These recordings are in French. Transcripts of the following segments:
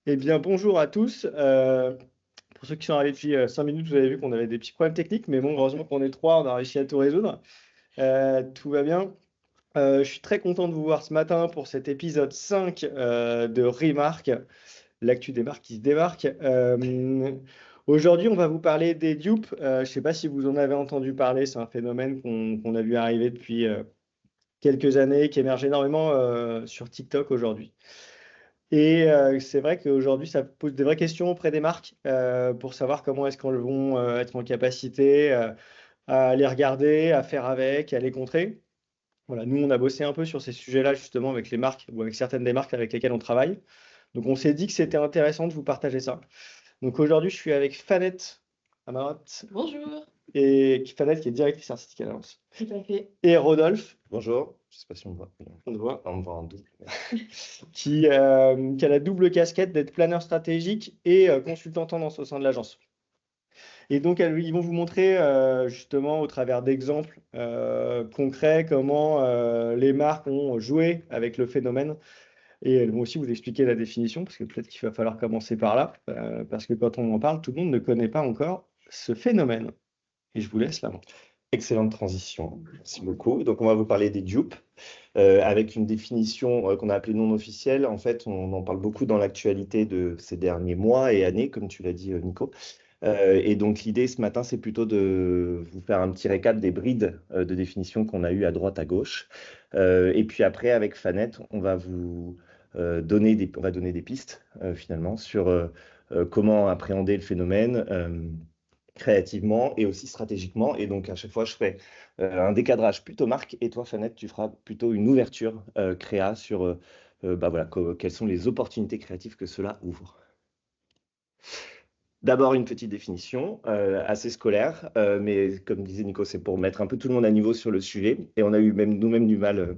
Eh bien, bonjour à tous. Pour ceux qui sont arrivés depuis 5 minutes, vous avez vu qu'on avait des petits problèmes techniques, mais bon, heureusement qu'on est trois, on a réussi à tout résoudre. Tout va bien. Je suis très content de vous voir ce matin pour cet épisode 5 de Remark, l'actu des marques qui se démarquent. Aujourd'hui, on va vous parler des dupes. Je ne sais pas si vous en avez entendu parler, c'est un phénomène qu'on a vu arriver depuis quelques années, qui émerge énormément sur TikTok aujourd'hui. Et c'est vrai qu'aujourd'hui, ça pose des vraies questions auprès des marques pour savoir comment est-ce qu'elles vont être en capacité à les regarder, à faire avec, à les contrer. Voilà, nous, on a bossé un peu sur ces sujets-là justement avec les marques ou avec certaines des marques avec lesquelles on travaille. Donc, on s'est dit que c'était intéressant de vous partager ça. Donc, aujourd'hui, je suis avec Fanette Amarat Bonjour, et Fanette qui est directrice artistique à l'agence. tout à fait. Et Rodolphe, Bonjour, je ne sais pas si on me voit. on te voit, On me voit en double. qui a la double casquette d'être planeur stratégique et consultant tendance au sein de l'agence. Et donc, ils vont vous montrer justement au travers d'exemples concrets comment les marques ont joué avec le phénomène. Et elles vont aussi vous expliquer la définition, parce que peut-être qu'il va falloir commencer par là, parce que quand on en parle, tout le monde ne connaît pas encore ce phénomène. Et je vous laisse là. Excellente transition, merci beaucoup. Donc, on va vous parler des dupes, avec une définition qu'on a appelée non officielle. En fait, on en parle beaucoup dans l'actualité de ces derniers mois et années, comme tu l'as dit, Nico. Et donc, l'idée ce matin, c'est plutôt de vous faire un petit récap des brides de définition qu'on a eues à droite, à gauche. Et puis après, avec Fanette, on va vous donner des pistes, finalement, sur comment appréhender le phénomène créativement et aussi stratégiquement. Et donc, à chaque fois, je fais un décadrage plutôt marque. Et toi, Fanette, tu feras plutôt une ouverture créa sur voilà, quelles sont les opportunités créatives que cela ouvre. D'abord, une petite définition assez scolaire, mais comme disait Nico, c'est pour mettre un peu tout le monde à niveau sur le sujet. Et on a eu même nous-mêmes du mal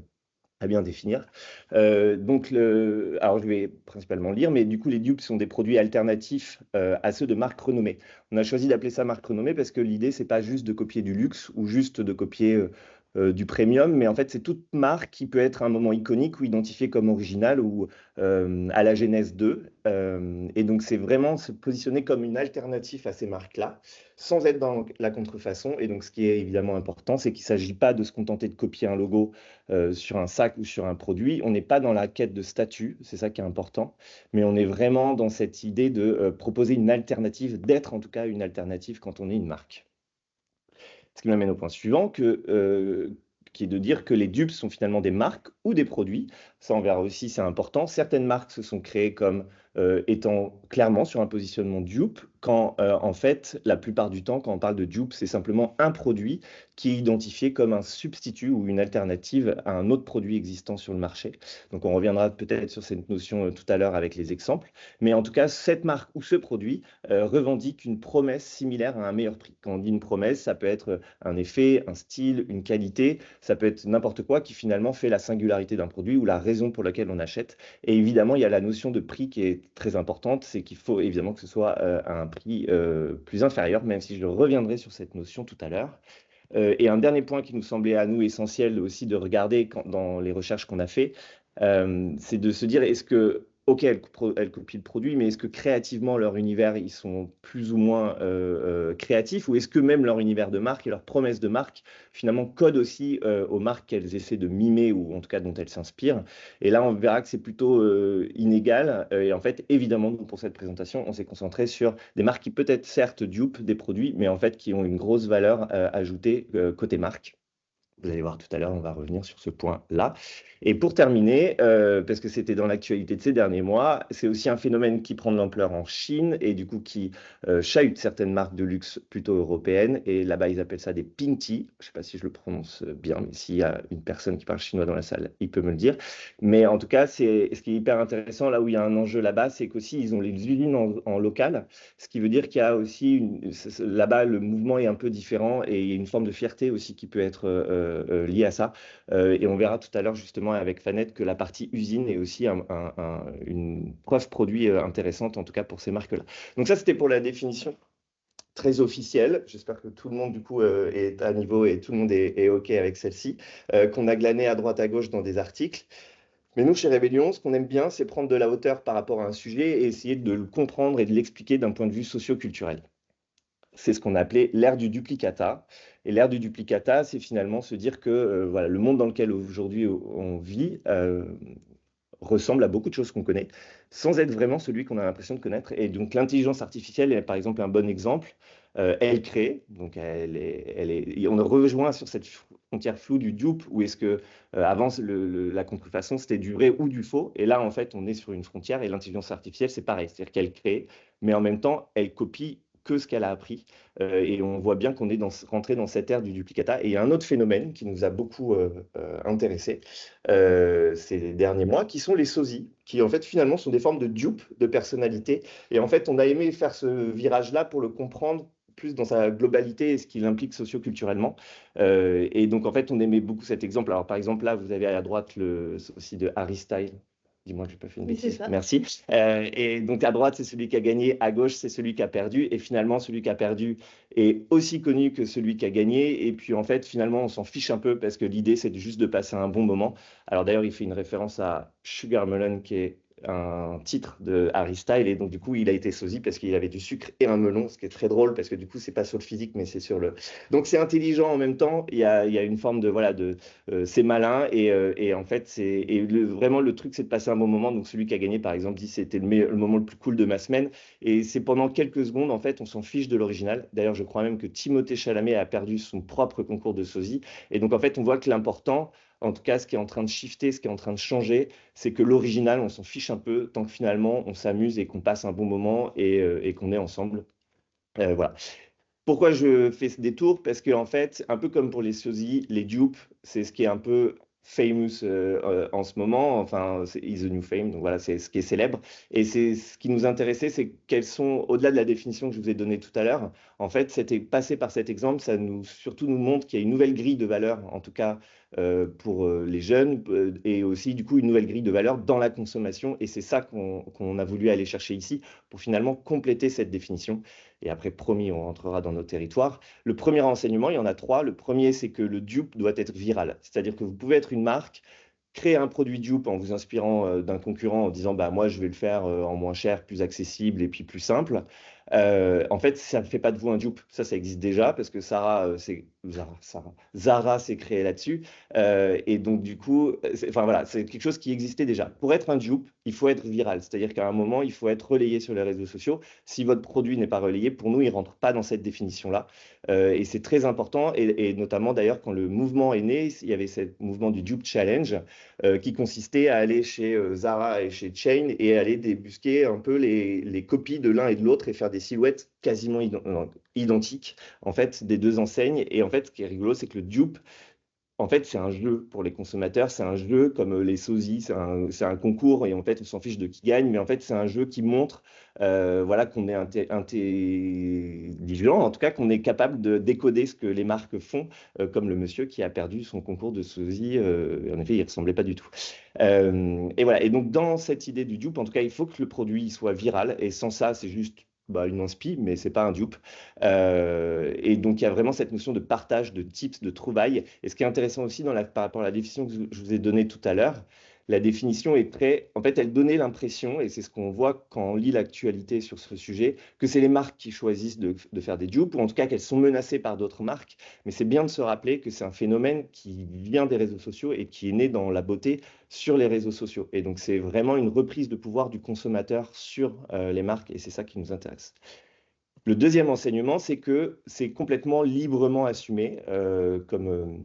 à bien définir. Alors, je vais principalement lire, mais du coup, les dupes sont des produits alternatifs à ceux de marques renommées. On a choisi d'appeler ça marque renommée parce que l'idée, c'est pas juste de copier du luxe ou juste de copier du premium, mais en fait, c'est toute marque qui peut être à un moment iconique ou identifiée comme originale ou à la genèse d'eux. Et donc, c'est vraiment se positionner comme une alternative à ces marques-là, sans être dans la contrefaçon. Et donc, ce qui est évidemment important, c'est qu'il ne s'agit pas de se contenter de copier un logo sur un sac ou sur un produit. On n'est pas dans la quête de statut, c'est ça qui est important, mais on est vraiment dans cette idée de proposer une alternative, d'être en tout cas une alternative quand on est une marque. Ce qui m'amène au point suivant, qui est de dire que les dupes sont finalement des marques ou des produits. Ça, on verra aussi, c'est important. Certaines marques se sont créées comme étant clairement sur un positionnement dupe, quand en fait, la plupart du temps, quand on parle de dupe, c'est simplement un produit qui est identifié comme un substitut ou une alternative à un autre produit existant sur le marché. Donc, on reviendra peut-être sur cette notion tout à l'heure avec les exemples. Mais en tout cas, cette marque ou ce produit revendique une promesse similaire à un meilleur prix. Quand on dit une promesse, ça peut être un effet, un style, une qualité, ça peut être n'importe quoi qui finalement fait la singularité d'un produit ou la raison pour laquelle on achète. Et évidemment, il y a la notion de prix qui est très importante, c'est qu'il faut évidemment que ce soit à un prix plus inférieur, même si je reviendrai sur cette notion tout à l'heure. Et un dernier point qui nous semblait à nous essentiel aussi de regarder dans les recherches qu'on a fait, c'est de se dire, est-ce que, ok, elles copient le produit, mais est-ce que créativement, leur univers, ils sont plus ou moins créatifs, ou est-ce que même leur univers de marque et leur promesse de marque, finalement, codent aussi aux marques qu'elles essaient de mimer, ou en tout cas dont elles s'inspirent. Et là, on verra que c'est plutôt inégal. Et en fait, évidemment, nous, pour cette présentation, on s'est concentré sur des marques qui peut-être certes dupent des produits, mais en fait qui ont une grosse valeur ajoutée côté marque. Vous allez voir tout à l'heure, on va revenir sur ce point-là. Et pour terminer, parce que c'était dans l'actualité de ces derniers mois, c'est aussi un phénomène qui prend de l'ampleur en Chine et du coup qui chahute certaines marques de luxe plutôt européennes. Et là-bas, ils appellent ça des pinty. Je ne sais pas si je le prononce bien, mais s'il y a une personne qui parle chinois dans la salle, il peut me le dire. Mais en tout cas, ce qui est hyper intéressant, là où il y a un enjeu là-bas, c'est qu'aussi, ils ont les usines en local, ce qui veut dire qu'il y a aussi, là-bas, le mouvement est un peu différent et il y a une forme de fierté aussi qui peut être liée à ça. Et on verra tout à l'heure justement avec Fanette que la partie usine est aussi une preuve produit intéressante, en tout cas pour ces marques-là. Donc ça, c'était pour la définition très officielle. J'espère que tout le monde du coup est à niveau et tout le monde est OK avec celle-ci, qu'on a glané à droite à gauche dans des articles. Mais nous, chez Rébellion, ce qu'on aime bien, c'est prendre de la hauteur par rapport à un sujet et essayer de le comprendre et de l'expliquer d'un point de vue socio-culturel. C'est ce qu'on a appelé l'ère du duplicata. Et l'ère du duplicata, c'est finalement se dire que voilà, le monde dans lequel aujourd'hui on vit ressemble à beaucoup de choses qu'on connaît, sans être vraiment celui qu'on a l'impression de connaître. Et donc l'intelligence artificielle est par exemple un bon exemple. Elle crée, donc on rejoint sur cette frontière floue du dupe, où est-ce que avant la contrefaçon c'était du vrai ou du faux, et là en fait on est sur une frontière et l'intelligence artificielle c'est pareil, c'est-à-dire qu'elle crée, mais en même temps elle copie que ce qu'elle a appris. Et on voit bien qu'on est rentré dans cette ère du duplicata. Et il y a un autre phénomène qui nous a beaucoup intéressé ces derniers mois, qui sont les sosies, qui en fait finalement sont des formes de dupes de personnalité. Et en fait, on a aimé faire ce virage-là pour le comprendre plus dans sa globalité et ce qu'il implique socio-culturellement. Et donc, en fait, on aimait beaucoup cet exemple. Alors, par exemple, là, vous avez à droite le sosie de Harry Styles. Dis-moi que je n'ai pas fait une Oui, c'est bêtise. ça. Merci. Et donc, à droite, c'est celui qui a gagné. À gauche, c'est celui qui a perdu. Et finalement, celui qui a perdu est aussi connu que celui qui a gagné. Et puis, en fait, finalement, on s'en fiche un peu parce que l'idée, c'est juste de passer un bon moment. Alors, d'ailleurs, il fait une référence à Sugar Melon, qui est un titre de Harry Styles. Et donc, du coup, il a été sosie parce qu'il avait du sucre et un melon, ce qui est très drôle parce que, du coup, c'est pas sur le physique, mais c'est sur le. Donc, c'est intelligent en même temps. Il y a une forme de. Voilà, c'est malin. Et en fait, vraiment, le truc, c'est de passer un bon moment. Donc, celui qui a gagné, par exemple, dit c'était le moment le plus cool de ma semaine. Et c'est pendant quelques secondes, en fait, on s'en fiche de l'original. D'ailleurs, je crois même que Timothée Chalamet a perdu son propre concours de sosie. Et donc, en fait, on voit que l'important, en tout cas, ce qui est en train de shifter, ce qui est en train de changer, c'est que l'original, on s'en fiche un peu tant que finalement, on s'amuse et qu'on passe un bon moment et qu'on est ensemble. Voilà. Pourquoi je fais ce détour? Parce que en fait, un peu comme pour les sosies, les dupes, c'est ce qui est un peu famous en ce moment. Enfin, c'est is the new fame. Donc voilà, c'est ce qui est célèbre. Et c'est ce qui nous intéressait, c'est quelles sont, au-delà de la définition que je vous ai donnée tout à l'heure, en fait, c'était passé par cet exemple, ça nous surtout nous montre qu'il y a une nouvelle grille de valeurs, en tout cas pour les jeunes, et aussi du coup une nouvelle grille de valeurs dans la consommation. Et c'est ça qu'on a voulu aller chercher ici pour finalement compléter cette définition. Et après, promis, on rentrera dans nos territoires. Le premier renseignement, il y en a trois. Le premier, c'est que le dupe doit être viral. C'est-à-dire que vous pouvez être une marque, créer un produit dupe en vous inspirant d'un concurrent en disant bah, moi, je vais le faire en moins cher, plus accessible et puis plus simple. En fait, ça ne fait pas de vous un dupe. Ça existe déjà parce que Zara s'est créé là-dessus. Et donc, du coup, enfin, voilà, c'est quelque chose qui existait déjà. Pour être un dupe, il faut être viral. C'est-à-dire qu'à un moment, il faut être relayé sur les réseaux sociaux. Si votre produit n'est pas relayé, pour nous, il ne rentre pas dans cette définition-là. Et c'est très important. Et notamment, d'ailleurs, quand le mouvement est né, il y avait ce mouvement du Dupe Challenge qui consistait à aller chez Zara et chez Chain et aller débusquer un peu les copies de l'un et de l'autre et faire des silhouettes quasiment identiques en fait des deux enseignes. Et en fait, ce qui est rigolo, c'est que le dupe, en fait, c'est un jeu pour les consommateurs, c'est un jeu comme les sosies, c'est un concours et en fait, on s'en fiche de qui gagne, mais en fait, c'est un jeu qui montre voilà, qu'on est intelligent, en tout cas qu'on est capable de décoder ce que les marques font, comme le monsieur qui a perdu son concours de sosie. En effet, il ne ressemblait pas du tout. Et voilà, et donc dans cette idée du dupe, en tout cas, il faut que le produit soit viral et sans ça, c'est juste bah, une inspi, mais c'est pas un dupe. Et donc, il y a vraiment cette notion de partage, de tips, de trouvailles. Et ce qui est intéressant aussi par rapport à la définition que je vous ai donnée tout à l'heure, la définition est très. En fait, elle donnait l'impression, et c'est ce qu'on voit quand on lit l'actualité sur ce sujet, que c'est les marques qui choisissent de faire des dupes, ou en tout cas qu'elles sont menacées par d'autres marques. Mais c'est bien de se rappeler que c'est un phénomène qui vient des réseaux sociaux et qui est né dans la beauté sur les réseaux sociaux. Et donc, c'est vraiment une reprise de pouvoir du consommateur sur les marques, et c'est ça qui nous intéresse. Le deuxième enseignement, c'est que c'est complètement librement assumé, comme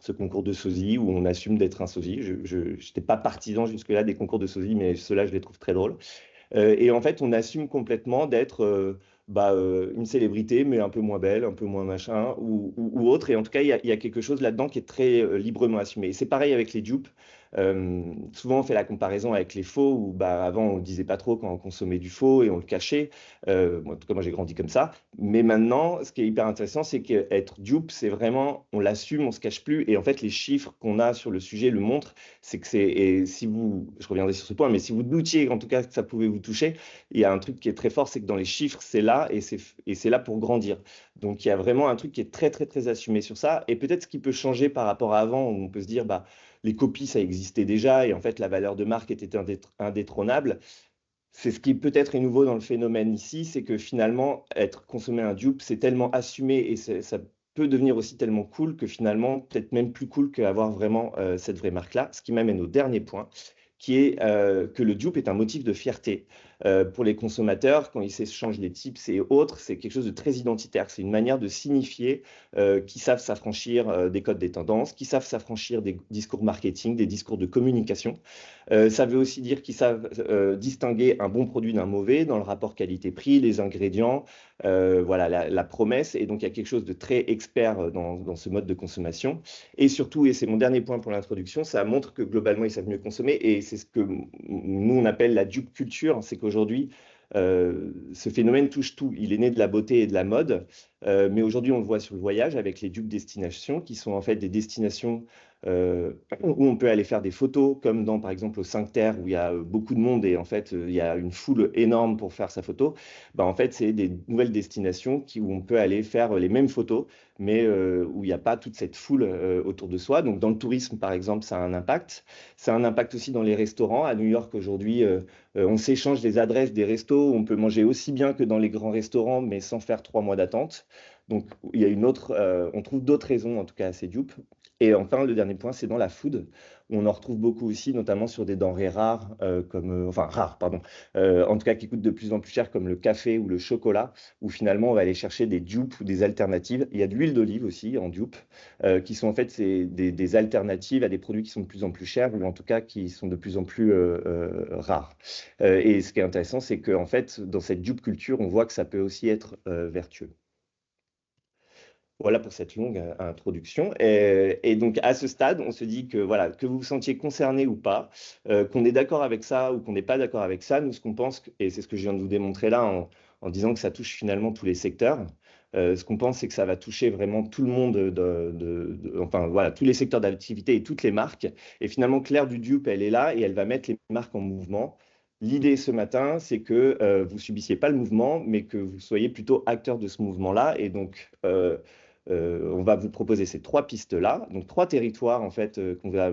ce concours de sosie où on assume d'être un sosie. Je n'étais pas partisan jusque-là des concours de sosie, mais ceux-là, je les trouve très drôles. Et en fait, on assume complètement d'être une célébrité, mais un peu moins belle, un peu moins machin, ou autre. Et en tout cas, il y a quelque chose là-dedans qui est très librement assumé. Et c'est pareil avec les dupes. Souvent, on fait la comparaison avec les faux, où avant, on ne disait pas trop quand on consommait du faux et on le cachait. En tout cas, moi, j'ai grandi comme ça. Mais maintenant, ce qui est hyper intéressant, c'est qu'être dupe, c'est vraiment, on l'assume, on ne se cache plus. Et en fait, les chiffres qu'on a sur le sujet le montrent. C'est que et si vous, je reviendrai sur ce point, mais si vous doutiez en tout cas que ça pouvait vous toucher, il y a un truc qui est très fort, c'est que dans les chiffres, c'est là et c'est là pour grandir. Donc il y a vraiment un truc qui est très assumé sur ça. Et peut-être ce qui peut changer par rapport à avant, où on peut se dire, les copies, ça existe existait déjà, et en fait, la valeur de marque était indétrônable. C'est ce qui peut-être est nouveau dans le phénomène ici, c'est que finalement, être consommé un dupe, c'est tellement assumé et ça peut devenir aussi tellement cool que finalement, peut-être même plus cool qu'avoir vraiment cette vraie marque-là. Ce qui m'amène au dernier point, qui est que le dupe est un motif de fierté. Pour les consommateurs, quand ils s'échangent des tips et autres, c'est quelque chose de très identitaire. C'est une manière de signifier qu'ils savent s'affranchir des codes des tendances, qu'ils savent s'affranchir des discours marketing, des discours de communication. Ça veut aussi dire qu'ils savent distinguer un bon produit d'un mauvais dans le rapport qualité-prix, les ingrédients, voilà, la promesse. Et donc, il y a quelque chose de très expert dans ce mode de consommation. Et surtout, et c'est mon dernier point pour l'introduction, ça montre que globalement, ils savent mieux consommer. Et c'est ce que nous, on appelle la dupe culture. C'est qu'aujourd'hui, ce phénomène touche tout. Il est né de la beauté et de la mode, mais aujourd'hui, on le voit sur le voyage avec les dupes destinations, qui sont en fait des destinations où on peut aller faire des photos, comme dans, par exemple, au 5 Terre, où il y a beaucoup de monde et en fait, il y a une foule énorme pour faire sa photo. Bah, en fait, c'est des nouvelles destinations où on peut aller faire les mêmes photos, mais où il n'y a pas toute cette foule autour de soi. Donc, dans le tourisme, par exemple, ça a un impact. Ça a un impact aussi dans les restaurants. À New York, aujourd'hui, on s'échange les adresses des restos. On peut manger aussi bien que dans les grands restaurants, mais sans faire 3 mois d'attente. Donc, il y a on trouve d'autres raisons, en tout cas, à ces dupes. Et enfin, le dernier point, c'est dans la food, où on en retrouve beaucoup aussi, notamment sur des denrées rares, enfin rares, pardon, en tout cas qui coûtent de plus en plus cher, comme le café ou le chocolat, où finalement on va aller chercher des dupes ou des alternatives. Il y a de l'huile d'olive aussi en dupe, qui sont en fait des alternatives à des produits qui sont de plus en plus chers, ou en tout cas qui sont de plus en plus rares. Et ce qui est intéressant, c'est qu'en fait, dans cette dupe culture, on voit que ça peut aussi être vertueux. Voilà pour cette longue introduction. Et donc, à ce stade, on se dit que, voilà, que vous vous sentiez concerné ou pas, qu'on est d'accord avec ça ou qu'on n'est pas d'accord avec ça, nous, ce qu'on pense, et c'est ce que je viens de vous démontrer là en disant que ça touche finalement tous les secteurs, ce qu'on pense, c'est que ça va toucher vraiment tout le monde, enfin, voilà, tous les secteurs d'activité et toutes les marques. Et finalement, Claire du dupe, elle est là et elle va mettre les marques en mouvement. L'idée ce matin, c'est que vous subissiez pas le mouvement, mais que vous soyez plutôt acteur de ce mouvement-là. Et donc, on va vous proposer ces 3 pistes-là, donc 3 territoires en fait qu'on va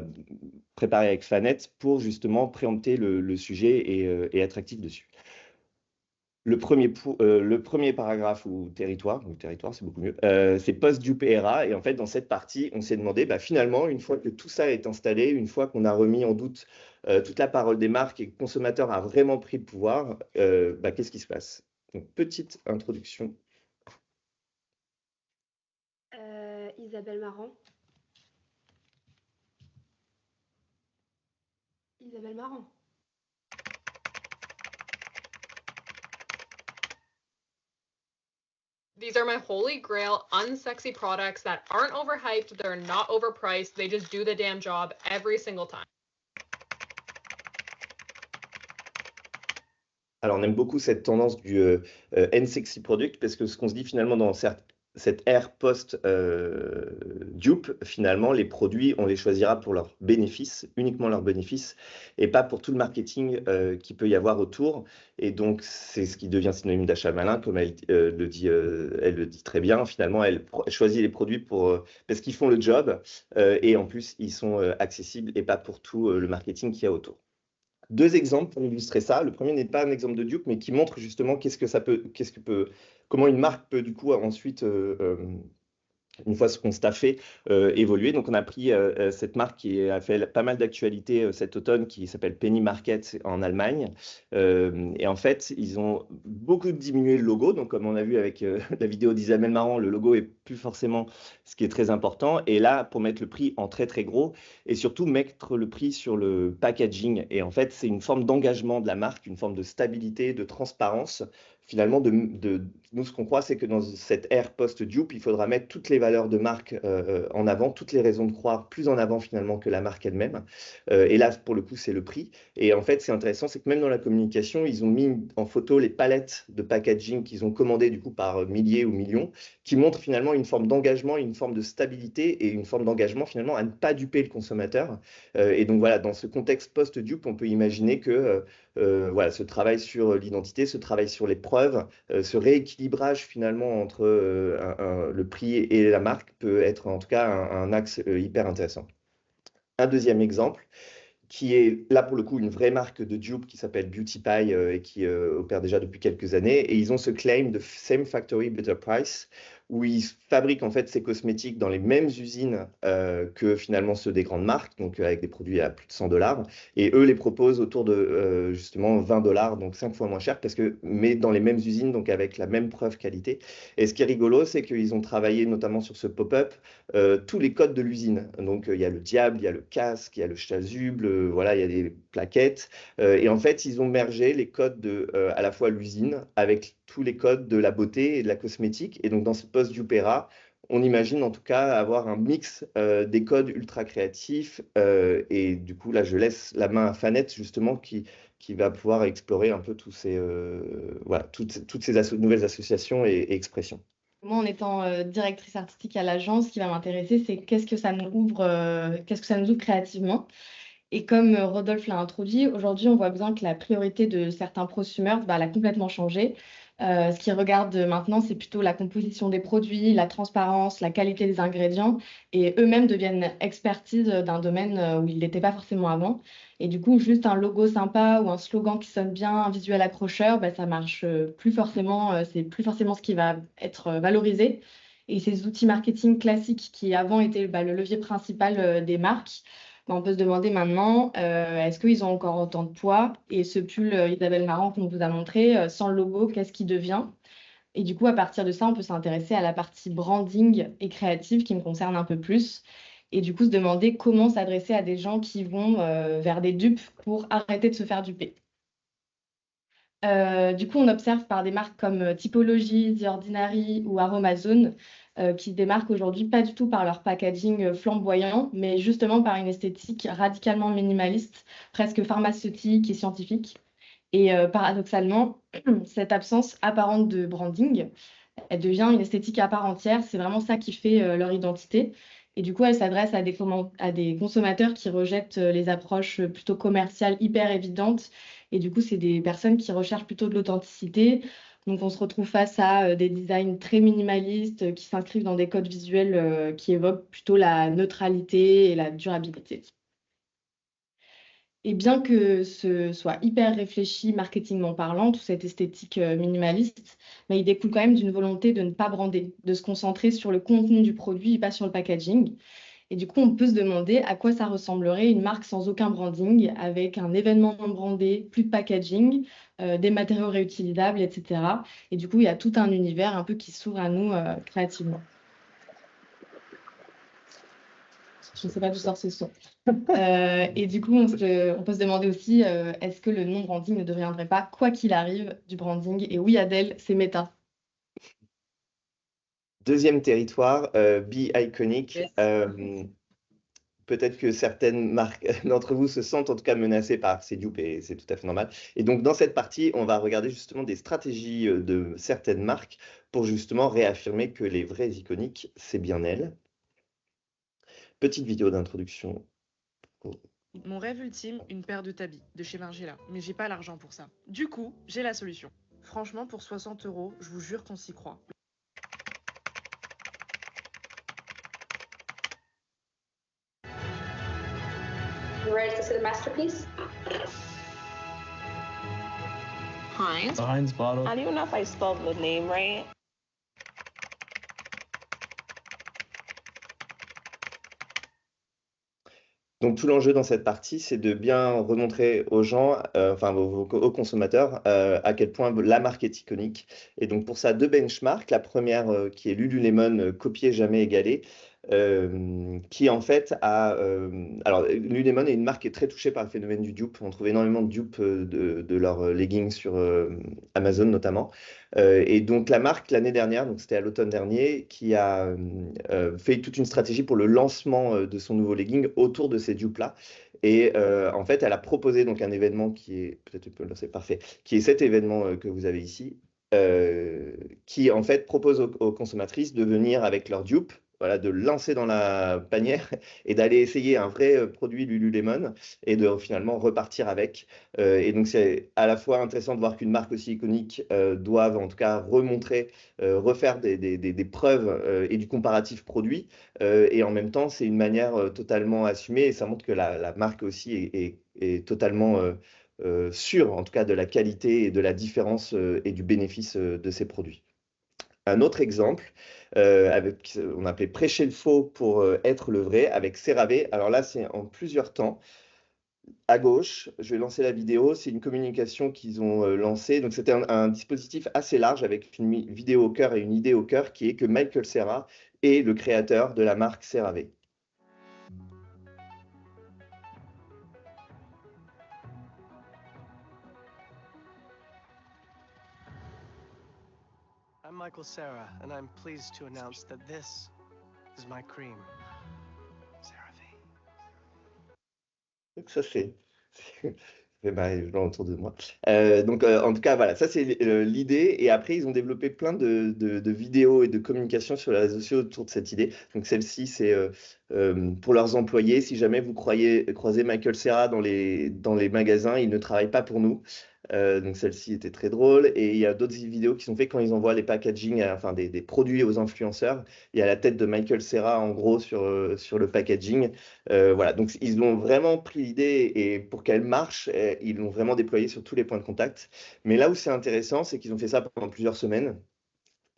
préparer avec Fanette pour justement préempter le sujet et être actif dessus. Le premier paragraphe ou territoire c'est beaucoup mieux, c'est post-dupe ERA. Et en fait, dans cette partie, on s'est demandé, bah, finalement, une fois que tout ça est installé, une fois qu'on a remis en doute toute la parole des marques et que le consommateur a vraiment pris le pouvoir, bah, qu'est-ce qui se passe? Donc, petite introduction. Isabelle Marant. Isabelle Marant. These are my holy grail unsexy products that aren't overhyped, they're not overpriced, they just do the damn job every single time. Alors, on aime beaucoup cette tendance du N-Sexy Product parce que ce qu'on se dit finalement dans cette ère post-dupe, finalement, les produits, on les choisira pour leurs bénéfices, uniquement leurs bénéfices, et pas pour tout le marketing qu'il peut y avoir autour. Et donc, c'est ce qui devient synonyme d'achat malin, comme elle le dit très bien. Finalement, elle choisit les produits parce qu'ils font le job, et en plus, ils sont accessibles et pas pour tout le marketing qu'il y a autour. 2 exemples pour illustrer ça. Le premier n'est pas un exemple de dupe, mais qui montre justement comment une marque peut du coup ensuite, une fois ce constat fait, évoluer. Donc, on a pris cette marque qui a fait pas mal d'actualités cet automne, qui s'appelle Penny Market en Allemagne. Et en fait, ils ont beaucoup diminué le logo. Donc, comme on a vu avec la vidéo d'Isabelle Marant, le logo est plus forcément ce qui est très important. Et là, pour mettre le prix en très, très gros et surtout mettre le prix sur le packaging. Et en fait, c'est une forme d'engagement de la marque, une forme de stabilité, de transparence. Finalement, nous, ce qu'on croit, c'est que dans cette ère post-dupe, il faudra mettre toutes les valeurs de marque en avant, toutes les raisons de croire plus en avant finalement que la marque elle-même. Et là, pour le coup, c'est le prix. Et en fait, c'est intéressant, c'est que même dans la communication, ils ont mis en photo les palettes de packaging qu'ils ont commandées du coup par milliers ou millions, qui montrent finalement une forme d'engagement, une forme de stabilité et une forme d'engagement finalement à ne pas duper le consommateur. Et donc voilà, dans ce contexte post-dupe, on peut imaginer que voilà, ce travail sur l'identité, ce travail sur les preuves, ce rééquilibrage finalement entre le prix et la marque peut être en tout cas un axe hyper intéressant. Un deuxième exemple qui est là pour le coup une vraie marque de dupe qui s'appelle Beauty Pie et qui opère déjà depuis quelques années. Et ils ont ce claim de Same Factory, Better Price, où ils fabriquent en fait ces cosmétiques dans les mêmes usines que finalement ceux des grandes marques, donc avec des produits à plus de 100 $. Et eux les proposent autour de justement 20 $, donc 5 fois moins cher, mais dans les mêmes usines, donc avec la même preuve qualité. Et ce qui est rigolo, c'est qu'ils ont travaillé notamment sur ce pop-up tous les codes de l'usine. Donc il y a le diable, il y a le casque, il y a le chasuble, voilà, il y a des plaquettes. Et en fait, ils ont mergé les codes de à la fois l'usine avec tous les codes de la beauté et de la cosmétique. Et donc dans ce post Jupera, on imagine en tout cas avoir un mix des codes ultra créatifs. Et du coup, là, je laisse la main à Fanette justement qui va pouvoir explorer un peu tous ces, voilà, toutes ces nouvelles associations et expressions. Moi, en étant directrice artistique à l'agence, ce qui va m'intéresser, c'est qu'est-ce que ça nous ouvre créativement. Et comme Rodolphe l'a introduit, aujourd'hui, on voit bien que la priorité de certains prosumers, elle a complètement changé. Ce qu'ils regardent maintenant, c'est plutôt la composition des produits, la transparence, la qualité des ingrédients, et eux-mêmes deviennent expertises d'un domaine où ils n'étaient pas forcément avant. Et du coup, juste un logo sympa ou un slogan qui sonne bien, un visuel accrocheur, ça marche plus forcément, c'est plus forcément ce qui va être valorisé. Et ces outils marketing classiques qui avant étaient le levier principal des marques, on peut se demander maintenant, est-ce qu'ils ont encore autant de poids? Et ce pull Isabelle Marant qu'on vous a montré, sans le logo, qu'est-ce qui devient? Et du coup, à partir de ça, on peut s'intéresser à la partie branding et créative qui me concerne un peu plus. Et du coup, se demander comment s'adresser à des gens qui vont vers des dupes pour arrêter de se faire duper. Du coup, on observe par des marques comme Typology, The Ordinary ou Aromazone qui se démarquent aujourd'hui pas du tout par leur packaging flamboyant, mais justement par une esthétique radicalement minimaliste, presque pharmaceutique et scientifique. Et paradoxalement, cette absence apparente de branding, elle devient une esthétique à part entière. C'est vraiment ça qui fait leur identité. Et du coup, elle s'adresse à des consommateurs qui rejettent les approches plutôt commerciales hyper évidentes. Et du coup, c'est des personnes qui recherchent plutôt de l'authenticité. Donc, on se retrouve face à des designs très minimalistes qui s'inscrivent dans des codes visuels qui évoquent plutôt la neutralité et la durabilité. Et bien que ce soit hyper réfléchi, marketingment parlant, toute cette esthétique minimaliste, mais il découle quand même d'une volonté de ne pas brander, de se concentrer sur le contenu du produit et pas sur le packaging. Et du coup, on peut se demander à quoi ça ressemblerait une marque sans aucun branding, avec un événement non brandé, plus de packaging, des matériaux réutilisables, etc. Et du coup, il y a tout un univers un peu qui s'ouvre à nous créativement. Je ne sais pas d'où sort ce son. Et du coup, on peut se demander aussi, est-ce que le non-branding ne deviendrait pas, quoi qu'il arrive, du branding? Et oui, Adèle, c'est méta. Deuxième territoire, Be Iconic. Yes. Peut-être que certaines marques d'entre vous se sentent en tout cas menacées par ces dupes et c'est tout à fait normal. Et donc dans cette partie, on va regarder justement des stratégies de certaines marques pour justement réaffirmer que les vraies iconiques, c'est bien elles. Petite vidéo d'introduction. Mon rêve ultime, une paire de tabis de chez Margiela, mais j'ai pas l'argent pour ça. Du coup, j'ai la solution. Franchement, pour 60 €, je vous jure qu'on s'y croit. You ready to see the masterpiece? Heinz. The Heinz bottle. I don't even know if I spelled the name right. Donc tout l'enjeu dans cette partie, c'est de bien remontrer aux gens, enfin aux consommateurs, à quel point la marque est iconique. Et donc pour ça, deux benchmarks. La première qui est Lululemon, copier jamais égalé, qui en fait a... alors Lululemon est une marque qui est très touchée par le phénomène du dupe. On trouve énormément de dupes de leurs leggings sur Amazon notamment. Et donc la marque l'année dernière, donc c'était à l'automne dernier, qui a fait toute une stratégie pour le lancement de son nouveau legging autour de ces dupes-là. Et en fait, elle a proposé donc un événement qui est, peut-être tu peux le lancer, parfait, qui est cet événement que vous avez ici, qui en fait propose aux consommatrices de venir avec leur dupe voilà, de le lancer dans la panière et d'aller essayer un vrai produit Lululemon et de finalement repartir avec. Et donc, c'est à la fois intéressant de voir qu'une marque aussi iconique doive en tout cas remontrer, refaire des preuves et du comparatif produit. Et en même temps, c'est une manière totalement assumée et ça montre que la marque aussi est totalement sûre, en tout cas, de la qualité et de la différence et du bénéfice de ses produits. Un autre exemple, on appelait prêcher le faux pour être le vrai, avec CeraVe. Alors là, c'est en plusieurs temps. À gauche, je vais lancer la vidéo. C'est une communication qu'ils ont lancée. Donc, c'était un dispositif assez large avec une vidéo au cœur et une idée au cœur qui est que Michael Cera est le créateur de la marque CeraVe. I'm Michael Cera, and I'm pleased to announce that this is my cream, CeraVe. Donc ça, c'est je vois autour de moi. Donc, en tout cas, voilà, ça, c'est l'idée. Et après, ils ont développé plein de vidéos et de communications sur les réseaux sociaux autour de cette idée. Donc, celle-ci, c'est pour leurs employés. Si jamais vous croisez Michael Cera dans les magasins, il ne travaille pas pour nous. Donc, celle-ci était très drôle. Et il y a d'autres vidéos qui sont faites quand ils envoient les packaging, enfin des produits aux influenceurs. Il y a la tête de Michael Cera, en gros, sur le packaging. Voilà, donc ils ont vraiment pris l'idée et pour qu'elle marche, ils l'ont vraiment déployée sur tous les points de contact. Mais là où c'est intéressant, c'est qu'ils ont fait ça pendant plusieurs semaines.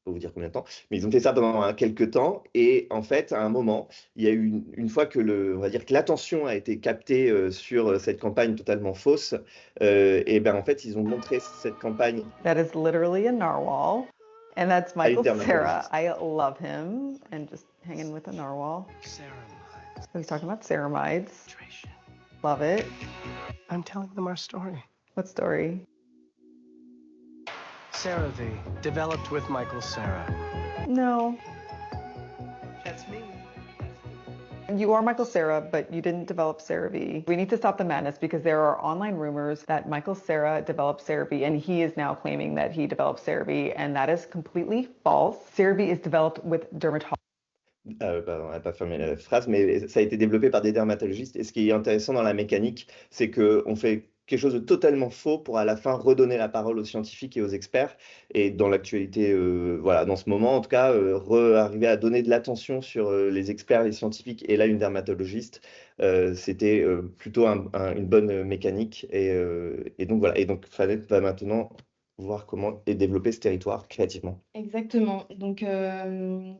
Je peux vous dire combien de temps, mais ils ont fait ça pendant quelques temps. Et en fait, à un moment, il y a eu une fois que on va dire que l'attention a été captée sur cette campagne totalement fausse, et ben en fait, ils ont montré cette campagne. That is literally a narwhal, and that's Michael Cera. Dermatologist. I love him, and just hanging with a narwhal. Ceramides. So he's talking about ceramides. Hydration. Love it. I'm telling them our story. What story? CeraVe, developed with Michael Cera. No. That's me. You are Michael Cera, but you didn't develop CeraVe. We need to stop the madness because there are online rumors that Michael Cera developed CeraVe, and he is now claiming that he developed CeraVe, and that is completely false. CeraVe is developed with dermatologists. On n'a pas fermé la phrase, mais ça a été développé par des dermatologistes. Et ce qui est intéressant dans la mécanique, c'est qu'on fait quelque chose de totalement faux pour à la fin redonner la parole aux scientifiques et aux experts. Et dans l'actualité, voilà, dans ce moment, en tout cas, arriver à donner de l'attention sur les experts, les scientifiques et là, une dermatologiste, c'était plutôt une bonne mécanique. Et donc, voilà. Et donc, Fanette va maintenant voir comment est développé ce territoire créativement. Exactement. Donc,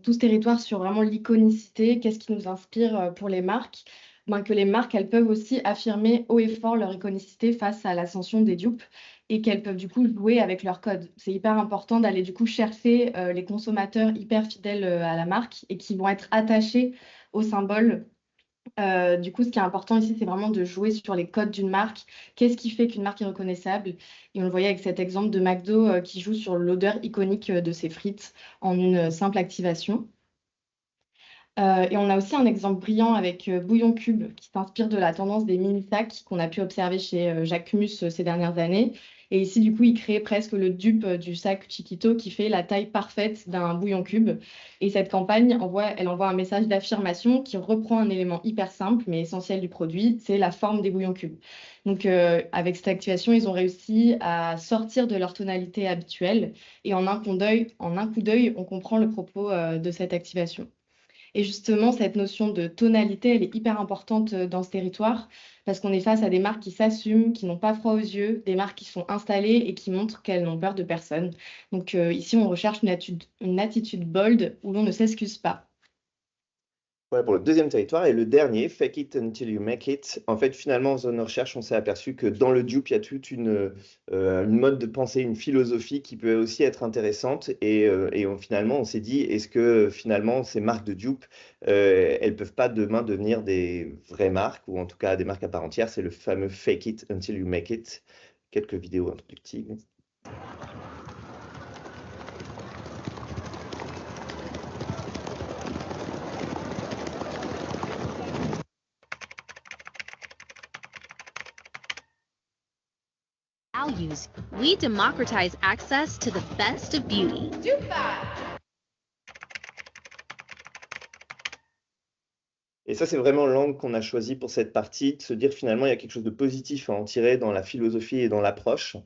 tout ce territoire sur vraiment l'iconicité, qu'est-ce qui nous inspire pour les marques? Ben, que les marques, elles peuvent aussi affirmer haut et fort leur iconicité face à l'ascension des dupes et qu'elles peuvent du coup jouer avec leur code. C'est hyper important d'aller du coup chercher les consommateurs hyper fidèles à la marque et qui vont être attachés au symbole. Du coup, ce qui est important ici, c'est vraiment de jouer sur les codes d'une marque. Qu'est-ce qui fait qu'une marque est reconnaissable? Et on le voyait avec cet exemple de McDo qui joue sur l'odeur iconique de ses frites en une simple activation. Et on a aussi un exemple brillant avec Bouillon Cube qui s'inspire de la tendance des mini-sacs qu'on a pu observer chez Jacquemus ces dernières années. Et ici, du coup, il crée presque le dupe du sac Chiquito qui fait la taille parfaite d'un bouillon cube. Et cette campagne, elle envoie un message d'affirmation qui reprend un élément hyper simple mais essentiel du produit, c'est la forme des bouillons cubes. Donc, avec cette activation, ils ont réussi à sortir de leur tonalité habituelle. Et en un coup d'œil, on comprend le propos de cette activation. Et justement, cette notion de tonalité, elle est hyper importante dans ce territoire parce qu'on est face à des marques qui s'assument, qui n'ont pas froid aux yeux, des marques qui sont installées et qui montrent qu'elles n'ont peur de personne. Donc ici, on recherche une attitude bold où l'on ne s'excuse pas. Voilà pour le deuxième territoire. Et le dernier, Fake it until you make it. En fait, finalement, en zone de recherche, on s'est aperçu que dans le dupe, il y a toute une mode de pensée, une philosophie qui peut aussi être intéressante. Et finalement, on s'est dit, est-ce que finalement, ces marques de dupe, elles ne peuvent pas demain devenir des vraies marques, ou en tout cas des marques à part entière? C'est le fameux Fake it until you make it. Quelques vidéos introductives. Values, we democratize access to the best of beauty. Et ça, c'est vraiment l'angle qu'on a choisi pour cette partie, de se dire finalement, il y a quelque chose de positif à en tirer dans la philosophie et dans l'approche.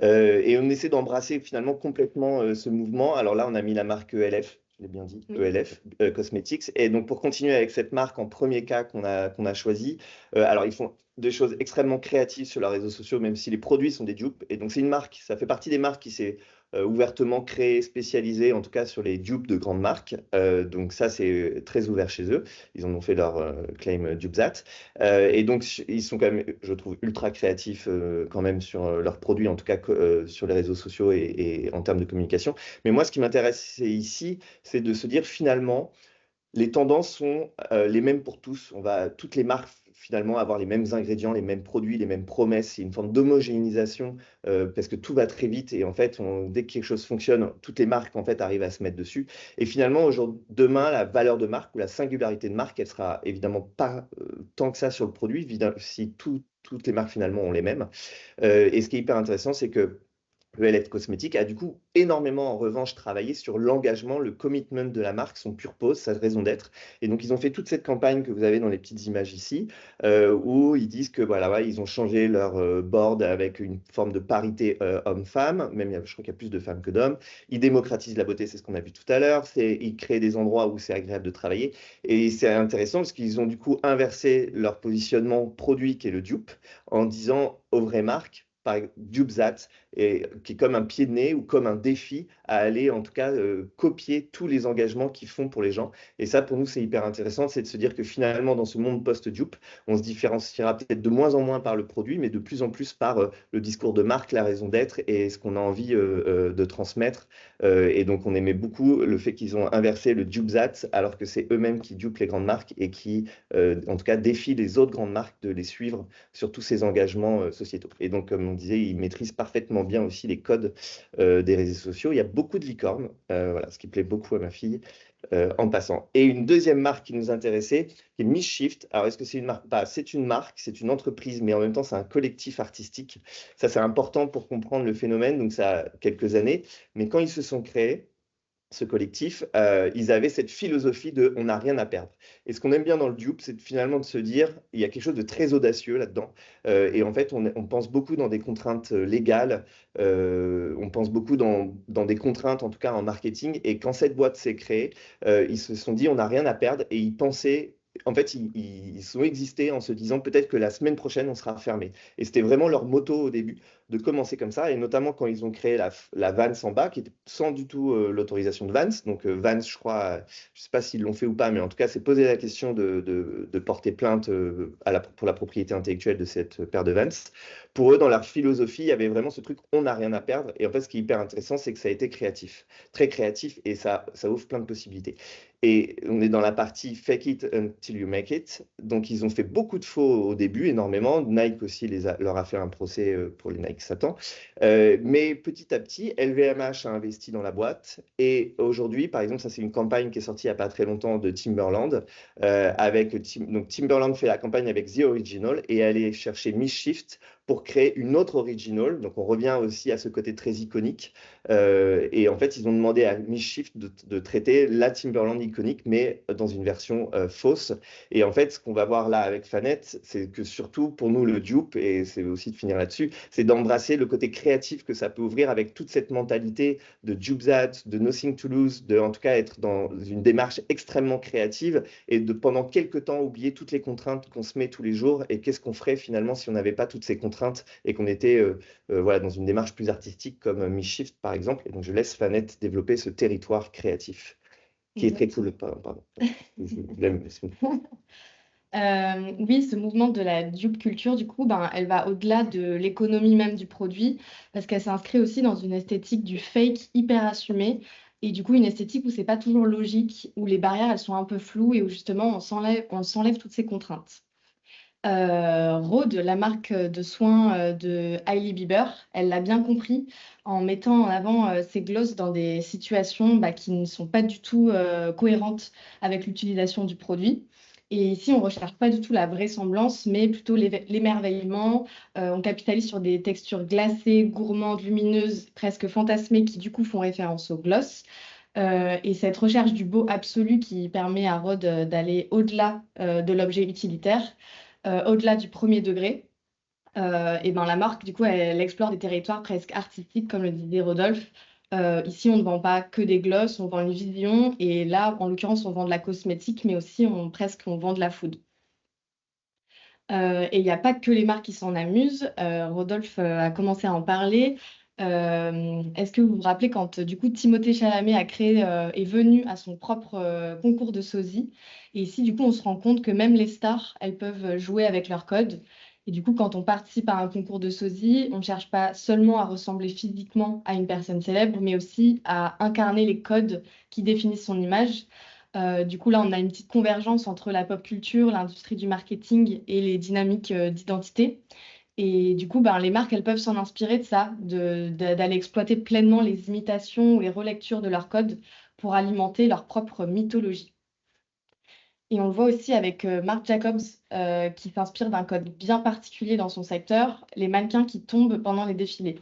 Et on essaie d'embrasser finalement complètement ce mouvement. Alors là, on a mis la marque ELF, je l'ai bien dit, Oui. ELF Cosmetics. Et donc, pour continuer avec cette marque en premier cas qu'on a choisi, alors ils font des choses extrêmement créatives sur leurs réseaux sociaux, même si les produits sont des dupes. Et donc, c'est une marque, ça fait partie des marques qui s'est ouvertement créée, spécialisée, en tout cas sur les dupes de grandes marques. Donc ça, c'est très ouvert chez eux. Ils en ont fait leur claim DupeZat. Et donc, ils sont quand même, je trouve, ultra créatifs quand même sur leurs produits, en tout cas sur les réseaux sociaux et en termes de communication. Mais moi, ce qui m'intéresse ici, c'est de se dire finalement, les tendances sont les mêmes pour tous. On va toutes les marques finalement avoir les mêmes ingrédients, les mêmes produits, les mêmes promesses. C'est une forme d'homogénéisation parce que tout va très vite et en fait, dès que quelque chose fonctionne, toutes les marques en fait arrivent à se mettre dessus. Et finalement, demain, la valeur de marque ou la singularité de marque, elle sera évidemment pas tant que ça sur le produit, si toutes les marques finalement ont les mêmes. Et ce qui est hyper intéressant, c'est que ELF Cosmétiques a du coup énormément en revanche travaillé sur l'engagement, le commitment de la marque, son purpose, sa raison d'être. Et donc ils ont fait toute cette campagne que vous avez dans les petites images ici, où ils disent que voilà, ils ont changé leur board avec une forme de parité homme-femme, même je crois qu'il y a plus de femmes que d'hommes. Ils démocratisent la beauté, c'est ce qu'on a vu tout à l'heure. Ils créent des endroits où c'est agréable de travailler. Et c'est intéressant parce qu'ils ont du coup inversé leur positionnement produit qui est le dupe en disant aux vraies marques, par DupeZat, qui est comme un pied de nez ou comme un défi à aller en tout cas copier tous les engagements qu'ils font pour les gens. Et ça, pour nous, c'est hyper intéressant, c'est de se dire que finalement, dans ce monde post-dupe, on se différenciera peut-être de moins en moins par le produit, mais de plus en plus par le discours de marque, la raison d'être et ce qu'on a envie de transmettre. Et donc, on aimait beaucoup le fait qu'ils ont inversé le DupeZat, alors que c'est eux-mêmes qui dupent les grandes marques et qui, en tout cas, défient les autres grandes marques de les suivre sur tous ces engagements sociétaux. Et donc, comme on disait, ils maîtrisent parfaitement bien aussi les codes des réseaux sociaux. Il y a beaucoup de licornes, voilà, ce qui plaît beaucoup à ma fille, en passant. Et une deuxième marque qui nous intéressait, qui est Mishift. Alors, est-ce que c'est une marque? C'est une marque, c'est une entreprise, mais en même temps, c'est un collectif artistique. Ça, c'est important pour comprendre le phénomène, donc ça a quelques années. Mais quand ils se sont créés, ce collectif, ils avaient cette philosophie de on n'a rien à perdre. Et ce qu'on aime bien dans le dupe, c'est finalement de se dire il y a quelque chose de très audacieux là-dedans. Et en fait, on pense beaucoup dans des contraintes légales, on pense beaucoup dans des contraintes, en tout cas en marketing. Et quand cette boîte s'est créée, ils se sont dit on n'a rien à perdre et ils pensaient. En fait, ils ont existé en se disant peut-être que la semaine prochaine, on sera fermé. Et c'était vraiment leur motto au début, de commencer comme ça, et notamment quand ils ont créé la Vans en bas, qui était sans du tout l'autorisation de Vans. Donc Vans, je crois, je ne sais pas s'ils l'ont fait ou pas, mais en tout cas, c'est posé la question de porter plainte pour la propriété intellectuelle de cette paire de Vans. Pour eux, dans leur philosophie, il y avait vraiment ce truc, on n'a rien à perdre. Et en fait, ce qui est hyper intéressant, c'est que ça a été créatif, très créatif, et ça ouvre plein de possibilités. Et on est dans la partie fake it until you make it. Donc, ils ont fait beaucoup de faux au début, énormément. Nike aussi leur a fait un procès pour les Nike Satan. Mais petit à petit, LVMH a investi dans la boîte. Et aujourd'hui, par exemple, ça, c'est une campagne qui est sortie il n'y a pas très longtemps de Timberland. Donc, Timberland fait la campagne avec The Original et allait chercher Mishift pour créer une autre original. Donc, on revient aussi à ce côté très iconique. Et en fait, ils ont demandé à Mishift de traiter la Timberland iconique, mais dans une version fausse. Et en fait, ce qu'on va voir là avec Fanette, c'est que surtout pour nous, le dupe, et c'est aussi de finir là-dessus, c'est d'embrasser le côté créatif que ça peut ouvrir avec toute cette mentalité de DupeZat, de Nothing to Lose, de en tout cas être dans une démarche extrêmement créative et de pendant quelques temps oublier toutes les contraintes qu'on se met tous les jours. Et qu'est-ce qu'on ferait finalement si on n'avait pas toutes ces contraintes et qu'on était voilà, dans une démarche plus artistique comme Mishift par exemple. Et donc je laisse Fanette développer ce territoire créatif qui est très cool. Pardon. Je l'aime. Oui, ce mouvement de la dupe culture, du coup, elle va au-delà de l'économie même du produit, parce qu'elle s'inscrit aussi dans une esthétique du fake hyper assumée, et du coup une esthétique où c'est pas toujours logique, où les barrières elles sont un peu floues et où justement on s'enlève toutes ces contraintes. Rhode, la marque de soins de Hailey Bieber, elle l'a bien compris en mettant en avant ses glosses dans des situations qui ne sont pas du tout cohérentes avec l'utilisation du produit. Et ici, on ne recherche pas du tout la vraisemblance, mais plutôt l'émerveillement. On capitalise sur des textures glacées, gourmandes, lumineuses, presque fantasmées, qui du coup font référence au gloss. Et cette recherche du beau absolu qui permet à Rhode d'aller au-delà de l'objet utilitaire, au-delà du premier degré. Et ben la marque, du coup, elle explore des territoires presque artistiques, comme le disait Rodolphe. Ici, on ne vend pas que des glosses, on vend une vision. Et là, en l'occurrence, on vend de la cosmétique, mais aussi on vend de la food. Et il n'y a pas que les marques qui s'en amusent. Rodolphe a commencé à en parler. Est-ce que vous vous rappelez quand du coup Timothée Chalamet est venu à son propre concours de sosie? Et ici, du coup, on se rend compte que même les stars, elles peuvent jouer avec leur code. Et du coup, quand on participe à un concours de sosie, on ne cherche pas seulement à ressembler physiquement à une personne célèbre, mais aussi à incarner les codes qui définissent son image. Du coup, là, on a une petite convergence entre la pop culture, l'industrie du marketing et les dynamiques d'identité. Et du coup, ben, les marques, elles peuvent s'en inspirer de ça, d'aller exploiter pleinement les imitations ou les relectures de leur code pour alimenter leur propre mythologie. Et on le voit aussi avec Marc Jacobs, qui s'inspire d'un code bien particulier dans son secteur, les mannequins qui tombent pendant les défilés.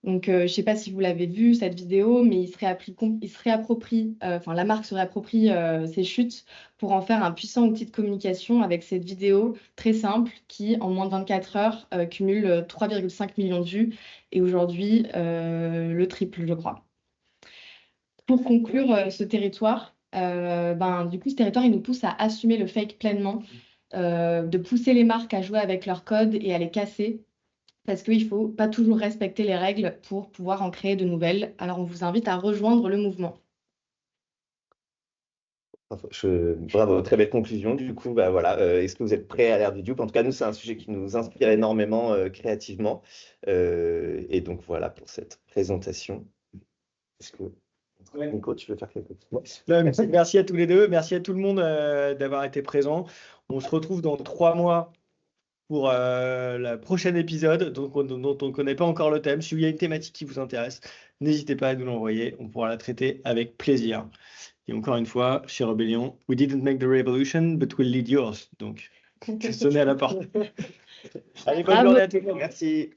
Donc, je ne sais pas si vous l'avez vu, cette vidéo, mais la marque se réapproprie ces chutes pour en faire un puissant outil de communication avec cette vidéo très simple qui, en moins de 24 heures, cumule 3,5 millions de vues et aujourd'hui le triple, je crois. Pour conclure ce territoire, du coup, ce territoire, il nous pousse à assumer le fake pleinement, de pousser les marques à jouer avec leur code et à les casser parce qu'il ne faut pas toujours respecter les règles pour pouvoir en créer de nouvelles. Alors, on vous invite à rejoindre le mouvement. Bravo, très belle conclusion. Du coup, bah, voilà, est-ce que vous êtes prêts à l'ère du dupe? En tout cas, nous, c'est un sujet qui nous inspire énormément créativement. Et donc, voilà pour cette présentation. Est-ce que Nico, tu veux faire quelque chose? Merci à tous les deux. Merci à tout le monde d'avoir été présent. On se retrouve dans 3 mois pour le prochain épisode dont on ne connaît pas encore le thème. Si il y a une thématique qui vous intéresse, n'hésitez pas à nous l'envoyer. On pourra la traiter avec plaisir. Et encore une fois, chez Rebellion, we didn't make the revolution, but we'll lead yours. Donc, sonnez à la porte. Allez, bonne journée à tous. Merci.